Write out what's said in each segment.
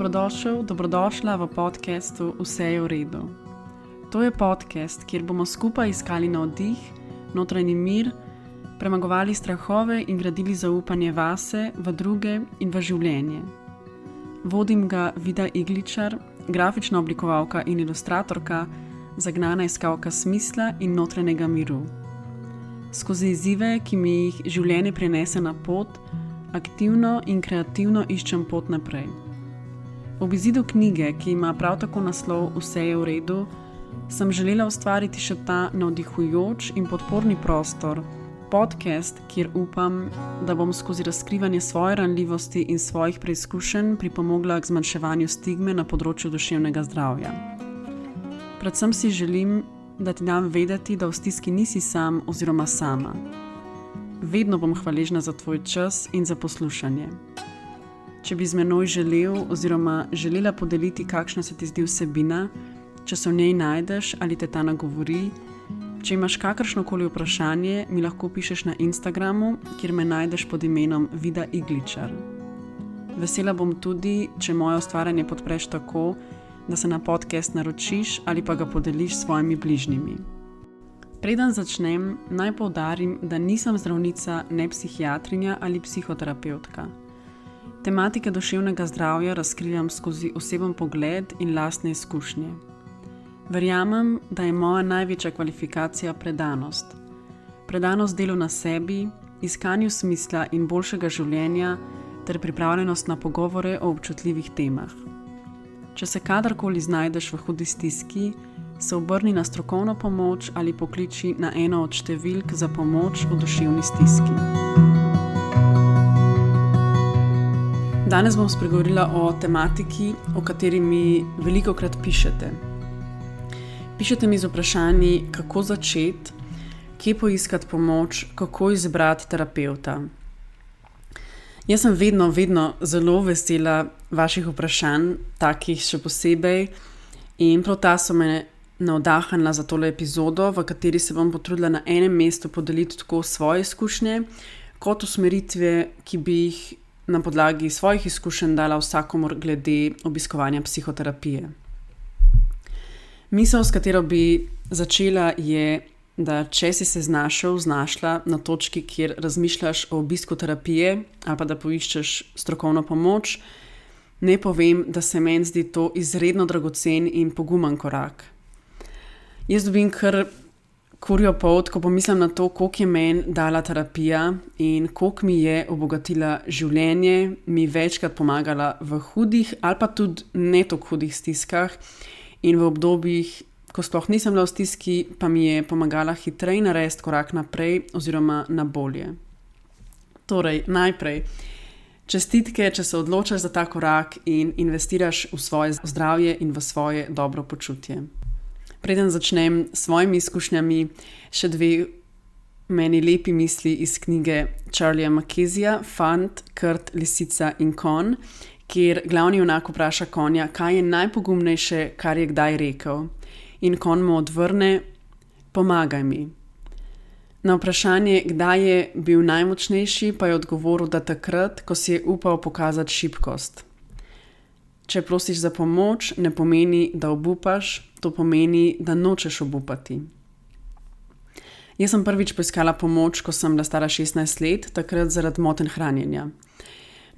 Dobrodošla v podcastu Vse je v redu. To je podcast, kjer bomo skupaj iskali navdih, notranji mir, premagovali strahove in gradili zaupanje vase, v druge in v življenje. Vodim ga Vida Igličar, grafična oblikovalka in ilustratorka, zagnana iskalka smisla in notranjega miru. Skozi izzive, ki mi jih življenje prinese na pot, aktivno in kreativno iščem pot naprej. Ob izidu knjige, ki ima prav tako naslov Vse je v redu, sem želela ustvariti še ta navdihujoč in podporni prostor, podcast, kjer upam, da bom skozi razkrivanje svoje ranljivosti in svojih preizkušenj pripomogla k zmanjševanju stigme na področju duševnega zdravja. Predvsem si želim, da ti dam vedeti, da v stiski nisi sam oziroma sama. Vedno bom hvaležna za tvoj čas in za poslušanje. Če bi z menoj želel oziroma želela podeliti, kakšna se ti zdi vsebina, če se v njej najdeš ali te ta nagovori, če imaš kakršnokoli vprašanje, mi lahko pišeš na Instagramu, kjer me najdeš pod imenom Vida Igličar. Vesela bom tudi, če moje ustvarjanje podpreš tako, da se na podcast naročiš ali pa ga podeliš s svojimi bližnjimi. Preden začnem, naj poudarim, da nisem zdravnica, ne psihiatrinja ali psihoterapevtka. Tematike duševnega zdravja razkrivam skozi oseben pogled in lastne izkušnje. Verjamem, da je moja največja kvalifikacija predanost. Predanost delu na sebi, iskanju smisla in boljšega življenja ter pripravljenost na pogovore o občutljivih temah. Če se kadarkoli znajdeš v hudi stiski, se obrni na strokovno pomoč ali pokliči na eno od številk za pomoč v duševni stiski. Danes bom spregovorila o tematiki, o kateri mi velikokrat pišete. Pišete mi z vprašanji, kako začeti, kje poiskati pomoč, kako izbrati terapevta. Jaz sem vedno zelo vesela vaših vprašanj, takih še posebej, in prav ta so me navdahnila za tole epizodo, v kateri se bom potrudila na enem mestu podeliti tako svoje izkušnje, kot usmeritve, ki bi jih na podlagi svojih izkušenj dala vsakomur glede obiskovanja psihoterapije. Misel, s katero bi začela, je, da če si se znašla na točki, kjer razmišljaš o obisku terapije ali pa da poiščeš strokovno pomoč, ne povem, da se meni zdi to izredno dragocen in pogumen korak. Jaz dobim kar kurjo polt, ko pomislim na to, koliko je meni dala terapija in koliko mi je obogatila življenje, mi večkrat pomagala v hudih ali pa tudi ne toliko hudih stiskah in v obdobjih, ko sploh nisem bila v stiski, pa mi je pomagala hitreje narediti korak naprej oziroma na bolje. Torej, najprej, čestitke, če se odločaš za ta korak in investiraš v svoje zdravje in v svoje dobro počutje. Preden začnem s svojimi izkušnjami, še dve meni lepi misli iz knjige Charlieja Mackenzie, Fant, Krt, lisica in konj, kjer glavni junak vpraša konja, kaj je najpogumnejše, kar je kdaj rekel. In konj mu odvrne, pomagaj mi. Na vprašanje, kdaj je bil najmočnejši, pa je odgovoril, da takrat, ko si je upal pokazati šibkost. Če prosiš za pomoč, ne pomeni, da obupaš, to pomeni, da nočeš obupati. Jaz sem prvič poiskala pomoč, ko sem bila stara 16 let, takrat zaradi motenj hranjenja.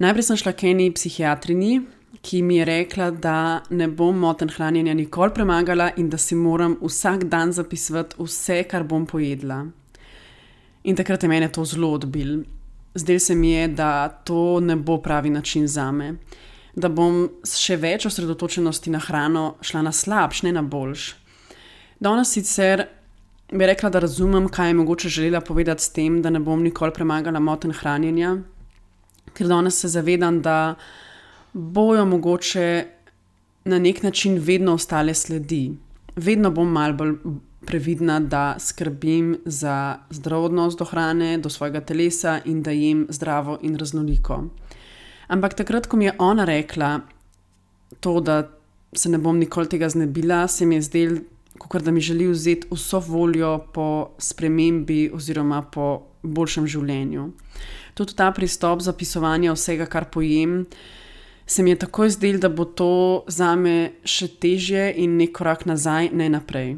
Najprej sem šla k eni psihiatrinji, ki mi je rekla, da ne bom motenj hranjenja nikoli premagala in da si moram vsak dan zapisovati vse, kar bom pojedla. In takrat je mene to zelo odbil. Zdelo se mi je, da to ne bo pravi način zame. Da bom s še več osredotočenosti na hrano šla na slabš, ne na boljš. Danes sicer bi rekla, da razumem, kaj je mogoče želela povedati s tem, da ne bom nikoli premagala motenj hranjenja, ker danes se zavedam, da bojo mogoče na nek način vedno ostale sledi. Vedno bom malo bolj previdna, da skrbim za zdrav odnos do hrane, do svojega telesa in da jem zdravo in raznoliko. Ampak takrat, ko mi je ona rekla to, da se ne bom nikoli tega znebila, se mi je zdelo, kakor da mi želi vzeti vso voljo po spremembi oziroma po boljšem življenju. Tudi ta pristop zapisovanja vsega, kar pojem, se mi je takoj zdelo, da bo to zame še težje in nek korak nazaj, ne naprej.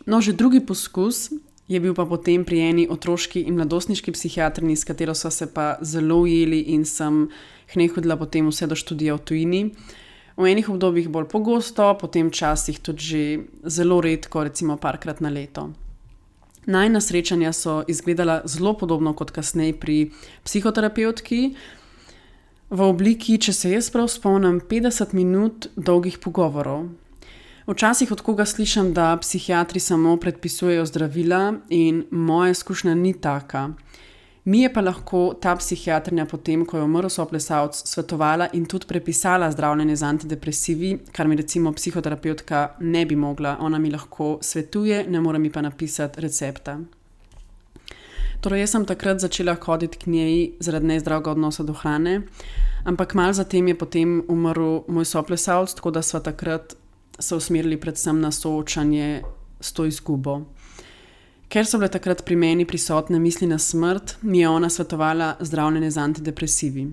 No, že drugi poskus je bil pa potem pri eni otroški in mladostniški psihiatrinji, s katero sva se pa zelo ujeli in sem k njej hodila potem vse do študija v tujini. V enih obdobjih bolj pogosto, potem včasih tudi že zelo redko, recimo parkrat na leto. Najina srečanja so izgledala zelo podobno kot kasneje pri psihoterapevtki, v obliki, če se jaz prav spomnim, 50 minut dolgih pogovorov. Včasih od koga slišim, da psihiatri samo predpisujejo zdravila in moja izkušnja ni taka. Mi je pa lahko ta psihiatrija potem, ko je umrl soplesavec, svetovala in tudi prepisala zdravljenje z antidepresivi, kar mi recimo psihoterapevtka ne bi mogla. Ona mi lahko svetuje, ne more mi pa napisati recepta. Torej, jaz sem takrat začela hoditi k njej zaradi nezdravega odnosa do hrane, ampak malo zatem je potem umrl moj soplesavec, tako da sva takrat se usmerili predvsem na soočanje s to izgubo. Ker so bile takrat pri meni prisotne misli na smrt, mi je ona svetovala zdravljenje z antidepresivi.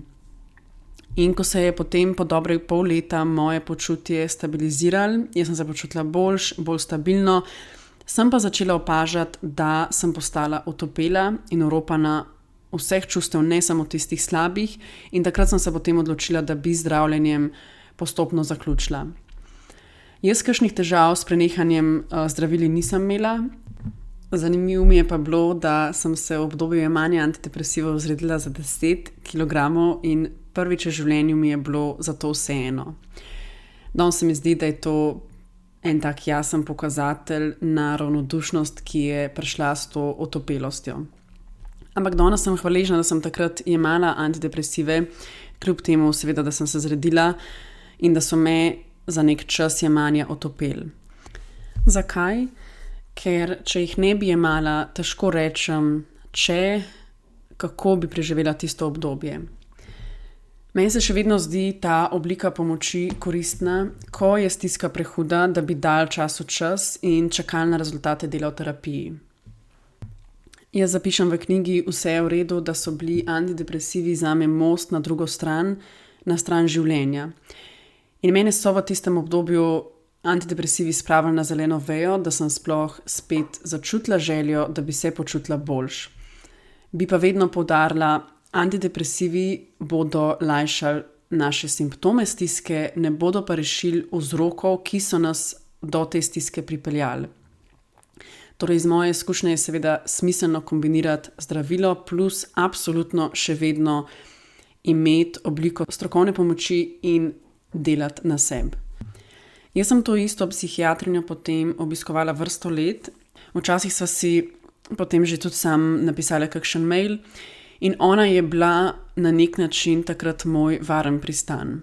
In ko se je potem po dobrih pol leta moje počutje stabiliziralo, jaz sem se počutila bolj stabilno, sem pa začela opažati, da sem postala otopela in oropana vseh čustev, ne samo tistih slabih, in takrat sem se potem odločila, da bi zdravljenjem postopno zaključila. Jaz kakšnih težav s prenehanjem zdravili nisem imela. Zanimivo mi je pa bilo, da sem se v obdobju jemanja antidepresivov zredila za 10 kilogramov in prvič v življenju mi je bilo za to vseeno. Danes se mi zdi, da je to en tak jasen pokazatelj na ravnodušnost, ki je prišla s to otopelostjo. Ampak danes sem hvaležna, da sem takrat jemala antidepresive, kljub temu seveda, da sem se zredila in da so me za nek čas jemanja otopeli. Zakaj? Ker če jih ne bi jemala, težko rečem, kako bi preživela tisto obdobje. Meni se še vedno zdi ta oblika pomoči koristna, ko je stiska prehuda, da bi dal čas in čakali na rezultate dela v terapiji. Jaz zapišem v knjigi Vse je v redu, da so bili antidepresivi zame most na drugo stran, na stran življenja. In mene so v tistem obdobju antidepresivi spravili na zeleno vejo, da sem sploh spet začutila željo, da bi se počutila boljš. Bi pa vedno poudarila, antidepresivi bodo lajšali naše simptome stiske, ne bodo pa rešili vzrokov, ki so nas do te stiske pripeljali. Torej, iz moje izkušnje je seveda smiselno kombinirati zdravilo plus absolutno še vedno imeti obliko strokovne pomoči in delati na sebi. Jaz sem to isto psihiatrinjo potem obiskovala vrsto let. Včasih sva si potem že tudi sam napisala kakšen mail in ona je bila na nek način takrat moj varen pristan.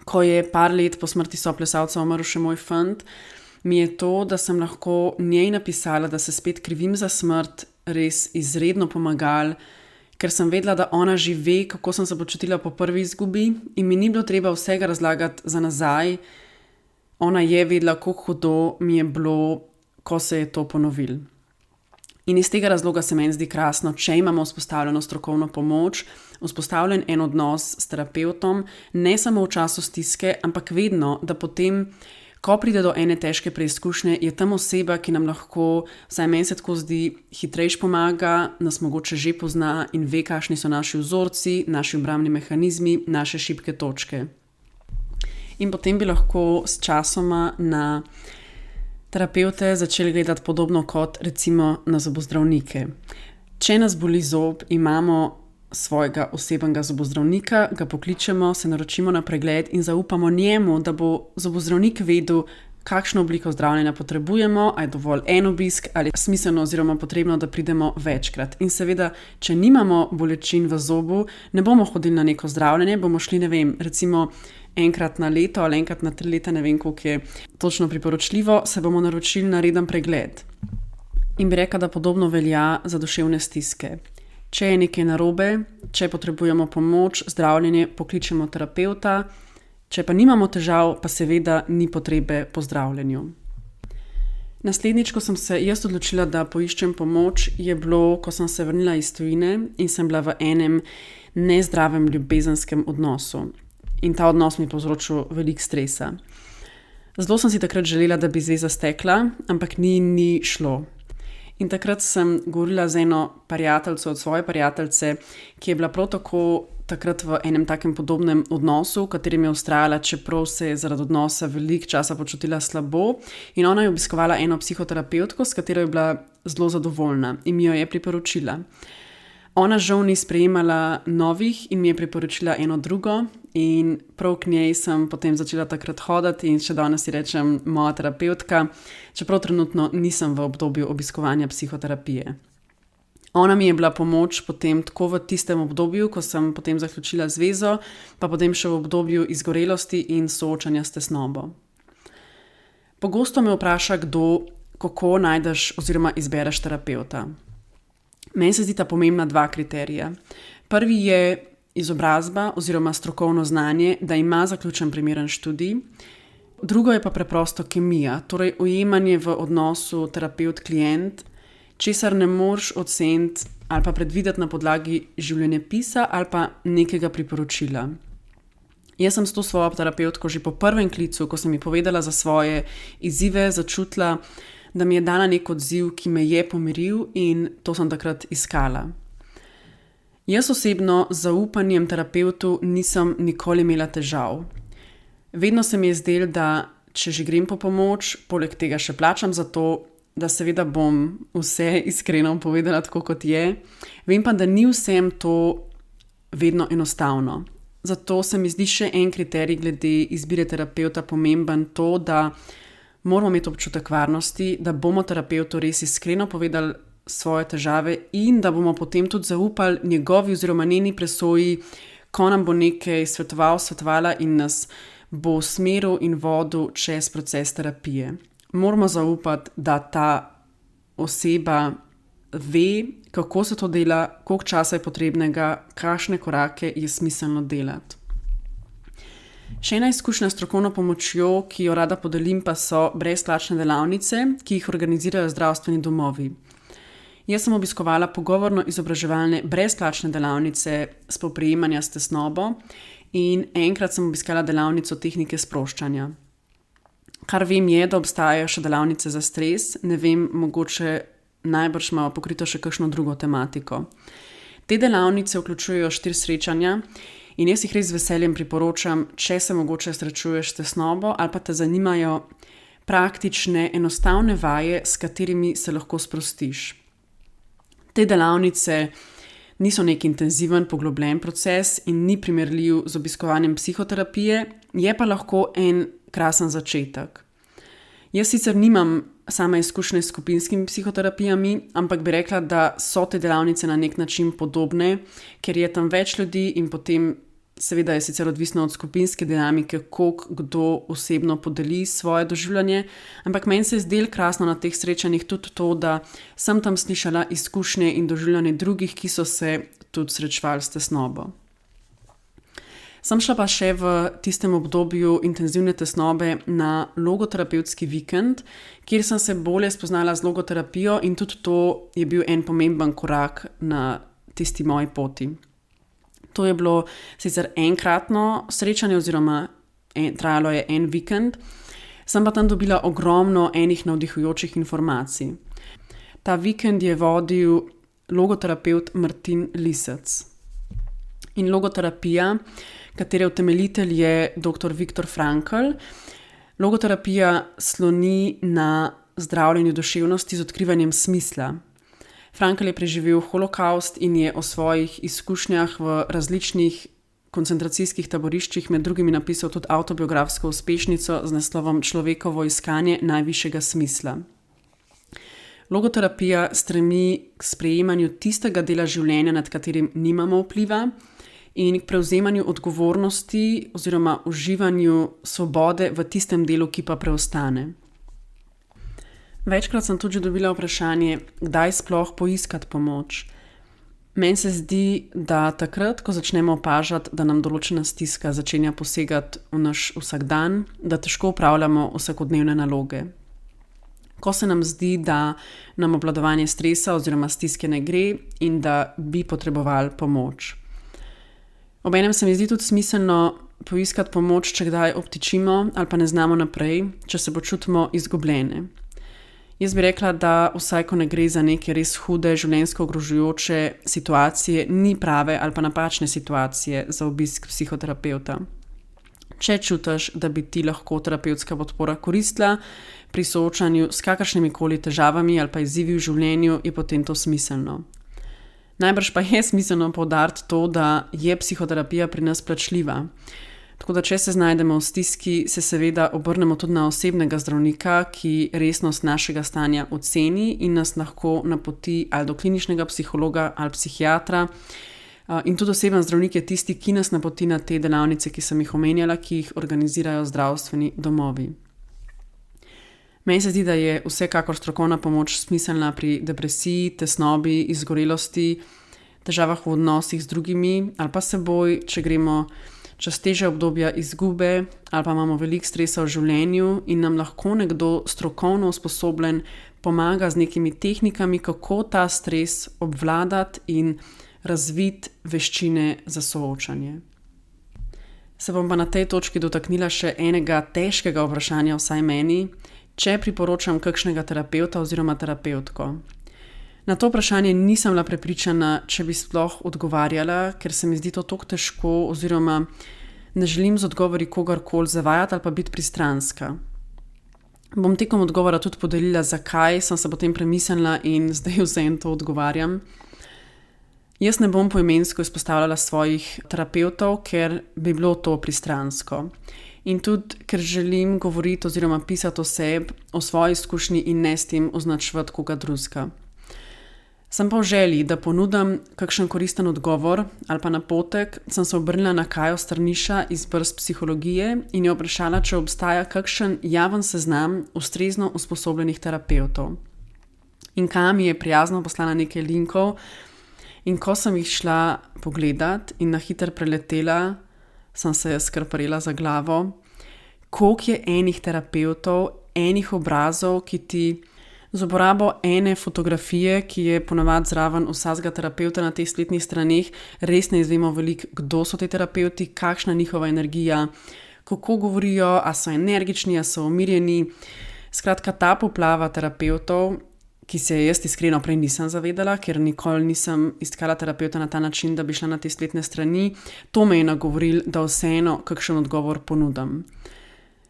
Ko je par let po smrti soplesavca umrl še moj fant, mi je to, da sem lahko njej napisala, da se spet krivim za smrt, res izredno pomagalo, ker sem vedela, da ona že ve, kako sem se počutila po prvi izgubi in mi ni bilo treba vsega razlagati za nazaj. Ona je vedela, kako hudo mi je bilo, ko se je to ponovilo. In iz tega razloga se meni zdi krasno, če imamo vzpostavljeno strokovno pomoč, vzpostavljen en odnos s terapevtom, ne samo v času stiske, ampak vedno, da potem, ko pride do ene težke preizkušnje, je tam oseba, ki nam lahko, vsaj meni se tako zdi, hitrejš pomaga, nas mogoče že pozna in ve, kakšni so naši vzorci, naši obrambni mehanizmi, naše šibke točke. In potem bi lahko s časoma na terapevte začeli gledati podobno kot recimo na zobozdravnike. Če nas boli zob, imamo svojega osebnega zobozdravnika, ga pokličemo, se naročimo na pregled in zaupamo njemu, da bo zobozdravnik vedel, kakšno obliko zdravljenja potrebujemo, ali je dovolj en obisk, ali je smiselno oziroma potrebno, da pridemo večkrat. In seveda, če nimamo bolečin v zobu, ne bomo hodili na neko zdravljenje, bomo šli, recimo enkrat na leto ali enkrat na 3 leta, ne vem, koliko je točno priporočljivo, se bomo naročili na reden pregled. In bi rekla, da podobno velja za duševne stiske. Če je nekaj narobe, če potrebujemo pomoč, zdravljenje, pokličemo terapevta, če pa nimamo težav, pa seveda ni potrebe po zdravljenju. Naslednjič, ko sem se jaz odločila, da poiščem pomoč, je bilo, ko sem se vrnila iz tujine in sem bila v enem nezdravem ljubezenskem odnosu. in ta odnos mi je povzročil veliko stresa. Zelo sem si takrat želela, da bi zveza stekla, ampak ni šlo. In takrat sem govorila z eno prijateljico od svoje prijateljice, ki je bila prav tako takrat v enem takem podobnem odnosu, v katerem je vztrajala, čeprav se je zaradi odnosa veliko časa počutila slabo. In ona je obiskovala eno psihoterapevtko, s katero je bila zelo zadovoljna in mi jo je priporočila. Ona žal ni sprejemala novih in mi je priporočila eno drugo in prav k njej sem potem začela takrat hoditi in še danes ji rečem moja terapevtka, čeprav trenutno nisem v obdobju obiskovanja psihoterapije. Ona mi je bila pomoč potem tako v tistem obdobju, ko sem potem zaključila zvezo, pa potem še v obdobju izgorelosti in soočanja s tesnobo. Pogosto me vpraša kdo, kako najdeš oziroma izbereš terapevta. Meni se zdita pomembna dva kriterija. Prvi je izobrazba oziroma strokovno znanje, da ima zaključen primeren študij. Drugo je pa preprosto kemija, torej ujemanje v odnosu terapevt-klient, česar ne moreš oceniti ali pa predvideti na podlagi življenjepisa ali pa nekega priporočila. Jaz sem s to svojo terapevtko že po prvem klicu, ko sem ji povedala za svoje izzive, začutila, da mi je dala nek odziv, ki me je pomiril in to sem takrat iskala. Jaz osebno z zaupanjem terapevtu nisem nikoli imela težav. Vedno se mi je zdelo, da če že grem po pomoč, poleg tega še plačam za to, da seveda bom vse iskreno povedala tako, kot je. Vem pa, da ni vsem to vedno enostavno. Zato se mi zdi še en kriterij glede izbire terapevta pomemben to, da moramo imeti občutek varnosti, da bomo terapevtu res iskreno povedali svoje težave in da bomo potem tudi zaupali njegovi oziroma njeni presoji, ko nam bo nekaj svetovala in nas bo usmeril in vodil čez proces terapije. Moramo zaupati, da ta oseba ve, kako se to dela, koliko časa je potrebnega, kakšne korake je smiselno delati. Še ena izkušnja s strokovno pomočjo, ki jo rada podelim, pa so brezplačne delavnice, ki jih organizirajo zdravstveni domovi. Jaz sem obiskovala pogovorno-izobraževalne brezplačne delavnice spoprijemanja s tesnobo in enkrat sem obiskala delavnico tehnike sproščanja. Kar vem je, da obstajajo še delavnice za stres, ne vem, mogoče najbrž imajo pokrito še kakšno drugo tematiko. Te delavnice vključujejo 4 srečanja in jaz jih res z veseljem priporočam, če se mogoče srečuješ s tesnobo ali pa te zanimajo praktične, enostavne vaje, s katerimi se lahko sprostiš. Te delavnice niso nek intenziven, poglobljen proces in ni primerljiv z obiskovanjem psihoterapije, je pa lahko en krasen začetek. Jaz sicer nimam sama izkušnje s skupinskimi psihoterapijami, ampak bi rekla, da so te delavnice na nek način podobne, ker je tam več ljudi in potem seveda je sicer odvisno od skupinske dinamike, koliko kdo osebno podeli svoje doživljanje, ampak meni se je zdelo krasno na teh srečanjih tudi to, da sem tam slišala izkušnje in doživljanje drugih, ki so se tudi srečevali s tesnobo. Sem šla pa še v tistem obdobju intenzivne tesnobe na logoterapevtski vikend, kjer sem se bolje spoznala z logoterapijo in tudi to je bil en pomemben korak na tisti moji poti. To je bilo sicer enkratno srečanje oziroma trajalo je en vikend, sem pa tam dobila ogromno enih navdihujočih informacij. Ta vikend je vodil logoterapevt Martin Lisec. In logoterapija, katere utemeljitelj je dr. Viktor Frankl. Logoterapija sloni na zdravljenju duševnosti z odkrivanjem smisla. Frankl je preživel holokaust in je o svojih izkušnjah v različnih koncentracijskih taboriščih med drugimi napisal tudi avtobiografsko uspešnico z naslovom Človekovo iskanje najvišjega smisla. Logoterapija stremi k sprejemanju tistega dela življenja, nad katerim nimamo vpliva, in k prevzemanju odgovornosti oziroma uživanju svobode v tistem delu, ki pa preostane. Večkrat sem tudi dobila vprašanje, kdaj sploh poiskati pomoč. Meni se zdi, da takrat, ko začnemo opažati, da nam določena stiska začenja posegati v naš vsakdan, da težko opravljamo vsakodnevne naloge. Ko se nam zdi, da nam obvladovanje stresa oziroma stiske ne gre in da bi potrebovali pomoč. Obenem se mi zdi tudi smiselno poiskati pomoč, če kdaj obtičimo ali pa ne znamo naprej, če se počutimo izgubljene. Jaz bi rekla, da vsaj ko ne gre za neke res hude, življenjsko ogrožajoče situacije, ni prave ali pa napačne situacije za obisk psihoterapevta. Če čutiš, da bi ti lahko terapevtska podpora koristila pri soočanju s kakršnimikoli težavami ali pa izzivi v življenju, je potem to smiselno. Najbrž pa je smiselno poudariti to, da je psihoterapija pri nas plačljiva. Tako da, če se znajdemo v stiski, se seveda obrnemo tudi na osebnega zdravnika, ki resnost našega stanja oceni in nas lahko napoti ali do kliničnega psihologa ali psihiatra. In tudi osebni zdravnik je tisti, ki nas napoti na te delavnice, ki sem jih omenjala, ki jih organizirajo zdravstveni domovi. Meni se zdi, da je vsekakor strokovna pomoč smiselna pri depresiji, tesnobi, izgorelosti, težavah v odnosih z drugimi ali pa seboj, če gremo čez težje obdobja izgube ali pa imamo veliko stresa v življenju in nam lahko nekdo strokovno usposobljen pomaga z nekimi tehnikami, kako ta stres obvladati in razviti veščine za soočanje. Se bom pa na tej točki dotaknila še enega težkega vprašanja, vsaj meni, če priporočam kakšnega terapevta oziroma terapevtko. Na to vprašanje nisem bila prepričana, če bi sploh odgovarjala, ker se mi zdi to toliko težko oziroma ne želim z odgovori kogarkoli zavajati ali pa biti pristranska. Bom tekom odgovora tudi podelila, zakaj sem se potem premislila in zdaj vsem to odgovarjam. Jaz ne bom poimensko izpostavljala svojih terapevtov, ker bi bilo to pristransko. In tudi, ker želim govoriti oziroma pisati o sebi, o svoji izkušnji in ne s tem označevati koga drugega. Sem pa v želji, da ponudim kakšen koristen odgovor ali pa napotek, sem se obrnila na Kajo Strniša iz Brst psihologije in jo vprašala, če obstaja kakšen javen seznam ustrezno usposobljenih terapevtov. In Kaja mi je prijazno poslala nekaj linkov in ko sem jih šla pogledat in na hitro preletela, sem se skrparila za glavo, koliko je enih terapevtov, enih obrazov, ki ti z uporabo ene fotografije, ki je ponavadi zraven vsakega terapevta na teh spletnih straneh, res ne izvemo veliko, kdo so ti terapevti, kakšna je njihova energija, kako govorijo, a so energični, a so umirjeni. Skratka, ta poplava terapevtov, ki se jaz iskreno prej nisem zavedala, ker nikoli nisem iskala terapevta na ta način, da bi šla na te spletne strani, to me je nagovorilo, da vseeno kakšen odgovor ponudim.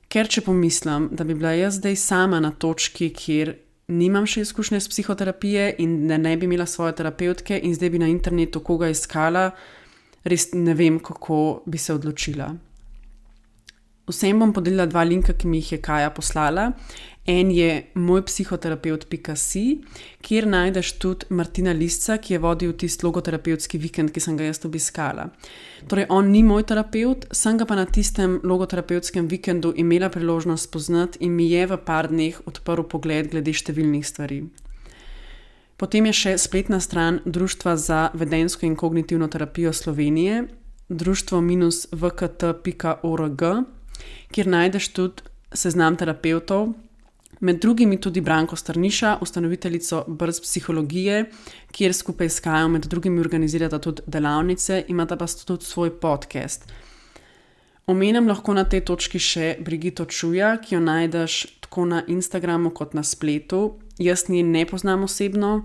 Ker če pomislim, da bi bila jaz zdaj sama na točki, kjer nimam še izkušnje s psihoterapije in da ne bi imela svoje terapevtke in zdaj bi na internetu koga iskala, res ne vem, kako bi se odločila. Vsem bom podelila 2 linka, ki mi jih je Kaja poslala. En je mojpsihoterapeut.si, kjer najdeš tudi Martina Lisca, ki je vodil tisti logoterapevtski vikend, ki sem ga jaz obiskala. Torej, on ni moj terapevt, sem ga pa na tistem logoterapevtskem vikendu imela priložnost spoznati in mi je v par dneh odprl pogled glede številnih stvari. Potem je še spletna stran Društva za vedenjsko in kognitivno terapijo Slovenije, društvo-vkt.org, kjer najdeš tudi seznam terapevtov, med drugimi tudi Branko Strniša, ustanoviteljico Brst psihologije, kjer skupaj s Kajo med drugimi organizirata tudi delavnice, imata pa tudi svoj podcast. Omenim lahko na tej točki še Brigito Čuja, ki jo najdeš tako na Instagramu kot na spletu. Jaz nje ne poznam osebno,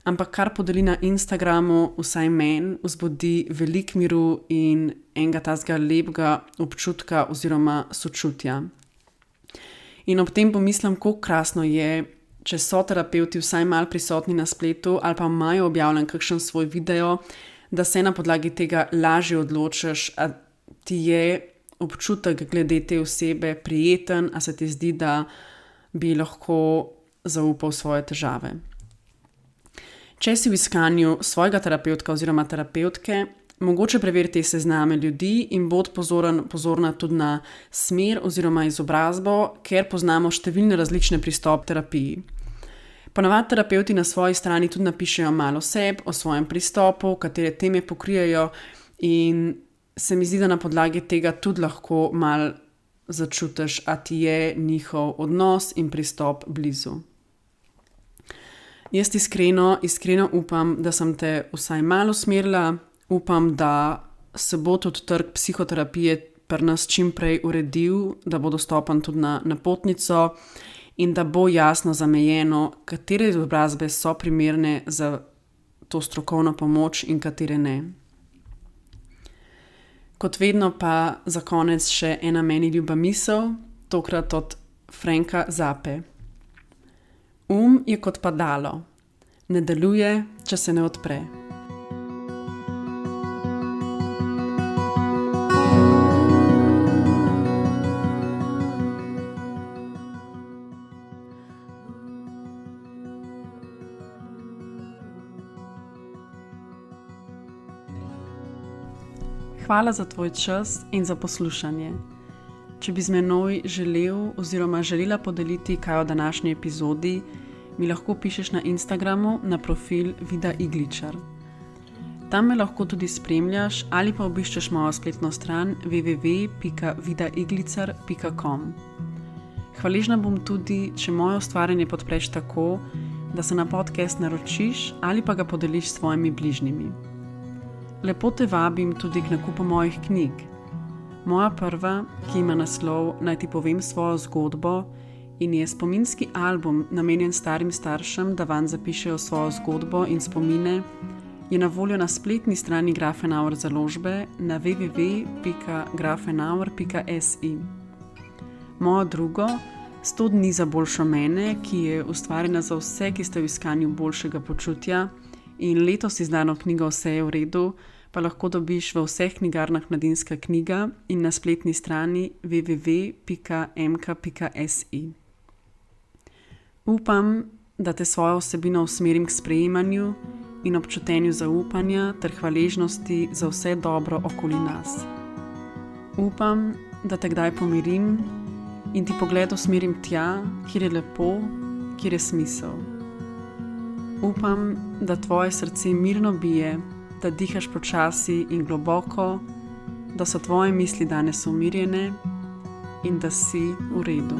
ampak kar podeli na Instagramu, vsaj meni, vzbudi veliko miru in enega tazga lepega občutka oziroma sočutja. In ob tem pomislim, kako krasno je, če so terapevti vsaj malo prisotni na spletu ali pa imajo objavljen kakšen svoj video, da se na podlagi tega lažje odločiš, a ti je občutek glede te osebe prijeten, a se ti zdi, da bi lahko zaupal svoje težave. Če si v iskanju svojega terapevtka oziroma terapevtke, mogoče preveriti sezname ljudi in bod pozorna tudi na smer oziroma izobrazbo, ker poznamo številne različne pristope terapiji. Ponavadi terapevti na svoji strani tudi napišejo malo o sebi, o svojem pristopu, katere teme pokrijejo in se mi zdi, da na podlagi tega tudi lahko malo začutiš, a ti je njihov odnos in pristop blizu. Jaz iskreno upam, da sem te vsaj malo usmerila. Upam, da se bo tudi trg psihoterapije pri nas čim prej uredil, da bo dostopen tudi na napotnico in da bo jasno zamejeno, katere izobrazbe so primerne za to strokovno pomoč in katere ne. Kot vedno pa za konec še ena meni ljuba misel, tokrat od Franka Zappe. Je kot padalo. Ne deluje, če se ne odpre. Hvala za tvoj čas in za poslušanje. Če bi z menoj želel oziroma želela podeliti kaj o današnji epizodi, mi lahko pišeš na Instagramu na profil Vida Igličar. Tam me lahko tudi spremljaš ali pa obiščeš mojo spletno stran www.vidaiglicar.com. Hvaležna bom tudi, če moje ustvarjanje podpreš tako, da se na podcast naročiš ali pa ga podeliš s svojimi bližnjimi. Lepo te vabim tudi k nakupu mojih knjig. Moja prva, ki ima naslov Naj ti povem svojo zgodbo in je spominski album namenjen starim staršem, da vanj zapišejo svojo zgodbo in spomine, je na voljo na spletni strani Grafenauer založbe na www.grafenauer.si. Mojo drugo, 100 dni za boljšo mene, ki je ustvarjena za vse, ki ste v iskanju boljšega počutja, in letos izdano knjigo Vse je v redu, pa lahko dobiš v vseh knjigarnah Mladinska knjiga in na spletni strani www.mk.si. Upam, da te svojo vsebino usmerim k sprejemanju in občutenju zaupanja ter hvaležnosti za vse dobro okoli nas. Upam, da te kdaj pomirim in ti pogled usmerim tja, kjer je lepo, kjer je smisel. Upam, da tvoje srce mirno bije, da dihaš počasi in globoko, da so tvoje misli danes umirjene in da si v redu.